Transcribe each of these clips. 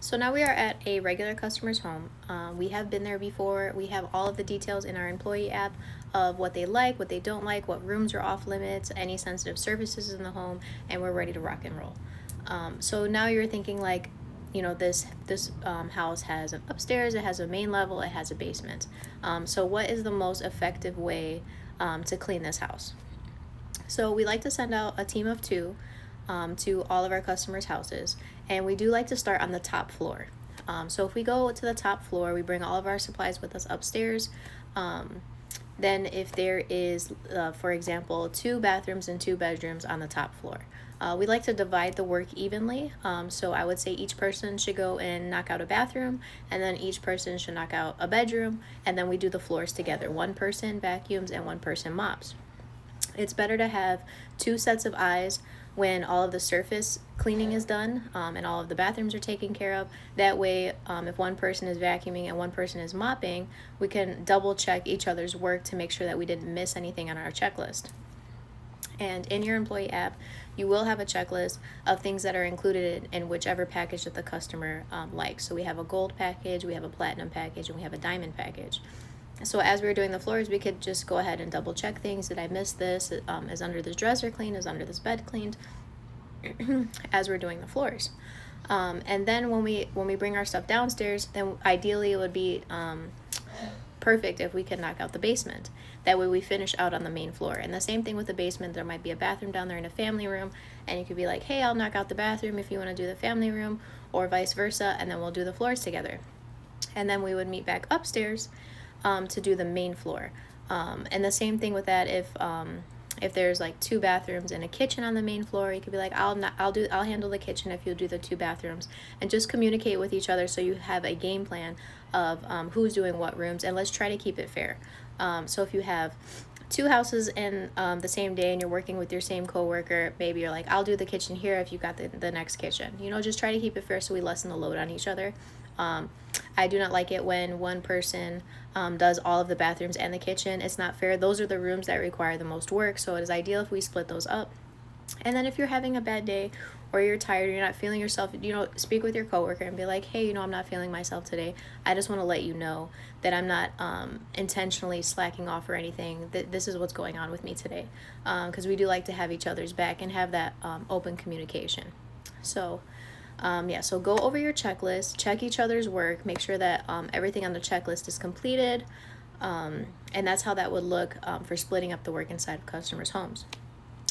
So now we are at a regular customer's home. We have been there before. We have all of the details in our employee app of what they like, what they don't like, what rooms are off limits, any sensitive services in the home, and we're ready to rock and roll. So now you're thinking like, this house has an upstairs, it has a main level, it has a basement. So what is the most effective way to clean this house? So we like to send out a team of two to all of our customers' houses, and we do like to start on the top floor. So if we go to the top floor, we bring all of our supplies with us upstairs. Um, then if there is, for example, two bathrooms and two bedrooms on the top floor, we like to divide the work evenly. So I would say each person should go and knock out a bathroom, and then each person should knock out a bedroom, and then we do the floors together. One person vacuums and one person mops. It's better to have two sets of eyes when all of the surface cleaning is done, and all of the bathrooms are taken care of. That way, if one person is vacuuming and one person is mopping, we can double check each other's work to make sure that we didn't miss anything on our checklist. And in your employee app, you will have a checklist of things that are included in whichever package that the customer likes. So we have a gold package, we have a platinum package, and we have a diamond package. So as we were doing the floors, we could just go ahead and double check things. Did I miss this? Is under this dresser cleaned? Is under this bed cleaned? As we're doing the floors. And then when we bring our stuff downstairs, then ideally it would be perfect if we could knock out the basement. That way we finish out on the main floor. And the same thing with the basement. There might be a bathroom down there in a family room, and you could be like, hey, I'll knock out the bathroom if you want to do the family room, or vice versa, and then we'll do the floors together. And then we would meet back upstairs to do the main floor. And the same thing with that, if there's like two bathrooms and a kitchen on the main floor, you could be like, I'll handle the kitchen if you'll do the two bathrooms, and just communicate with each other so you have a game plan of who's doing what rooms, and let's try to keep it fair. So if you have two houses in the same day and you're working with your same coworker, maybe you're like, I'll do the kitchen here if you got the next kitchen. Just try to keep it fair so we lessen the load on each other. I do not like it when one person does all of the bathrooms and the kitchen. It's not fair. Those are the rooms that require the most work, so it is ideal if we split those up. And then if you're having a bad day or you're tired, you're not feeling yourself, speak with your coworker and be like, hey, I'm not feeling myself today. I just want to let you know that I'm not intentionally slacking off or anything. That this is what's going on with me today. Because we do like to have each other's back and have that open communication. So so go over your checklist, check each other's work, make sure that everything on the checklist is completed, and that's how that would look for splitting up the work inside of customers' homes.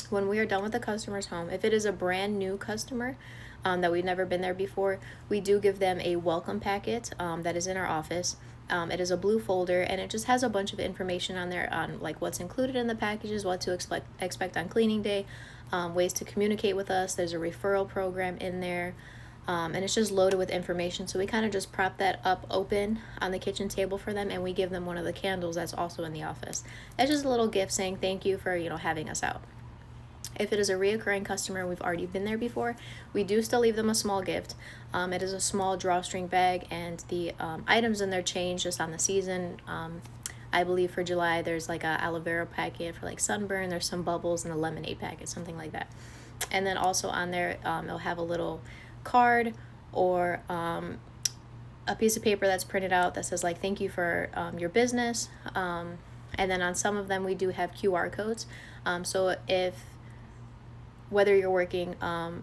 When we are done with the customer's home, if it is a brand new customer that we've never been there before, we do give them a welcome packet that is in our office. It is a blue folder, and it just has a bunch of information on there on like what's included in the packages, what to expect on cleaning day, ways to communicate with us. There's a referral program in there. And it's just loaded with information. So we kind of just prop that up open on the kitchen table for them, and we give them one of the candles that's also in the office. It's just a little gift saying thank you for having us out. If it is a reoccurring customer, we've already been there before, we do still leave them a small gift. It is a small drawstring bag, and the items in there change just on the season. I believe for July there's like a aloe vera packet for like sunburn. There's some bubbles and a lemonade packet, something like that. And then also on there, it'll have a little card or a piece of paper that's printed out that says like thank you for your business, and then on some of them we do have QR codes, so if whether you're working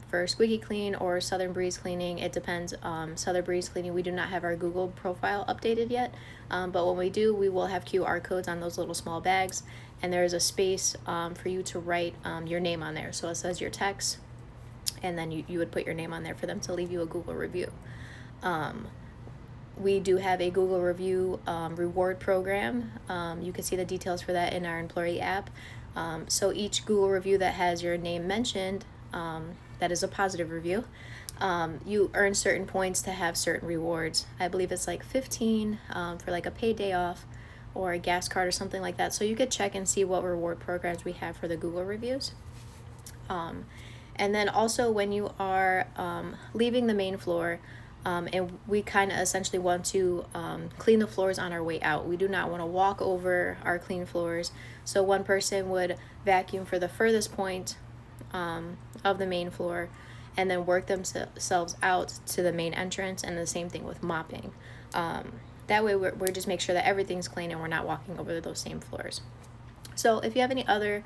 for Squeaky Clean or Southern Breeze Cleaning, it depends. Southern Breeze Cleaning, we do not have our Google profile updated yet, but when we do, we will have QR codes on those little small bags, and there is a space for you to write your name on there. So it says your text, and then you would put your name on there for them to leave you a Google review. We do have a Google review reward program. You can see the details for that in our employee app. So each Google review that has your name mentioned, that is a positive review, you earn certain points to have certain rewards. I believe it's like 15 for like a paid day off or a gas card or something like that. So you could check and see what reward programs we have for the Google reviews. And then also when you are leaving the main floor, and we kind of essentially want to clean the floors on our way out. We do not want to walk over our clean floors. So one person would vacuum for the furthest point of the main floor, and then work themselves out to the main entrance, and the same thing with mopping. That way we're just make sure that everything's clean and we're not walking over those same floors. So if you have any other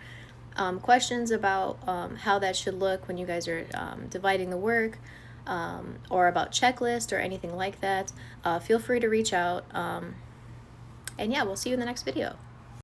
questions about how that should look when you guys are dividing the work, or about checklist or anything like that, feel free to reach out. And yeah, we'll see you in the next video.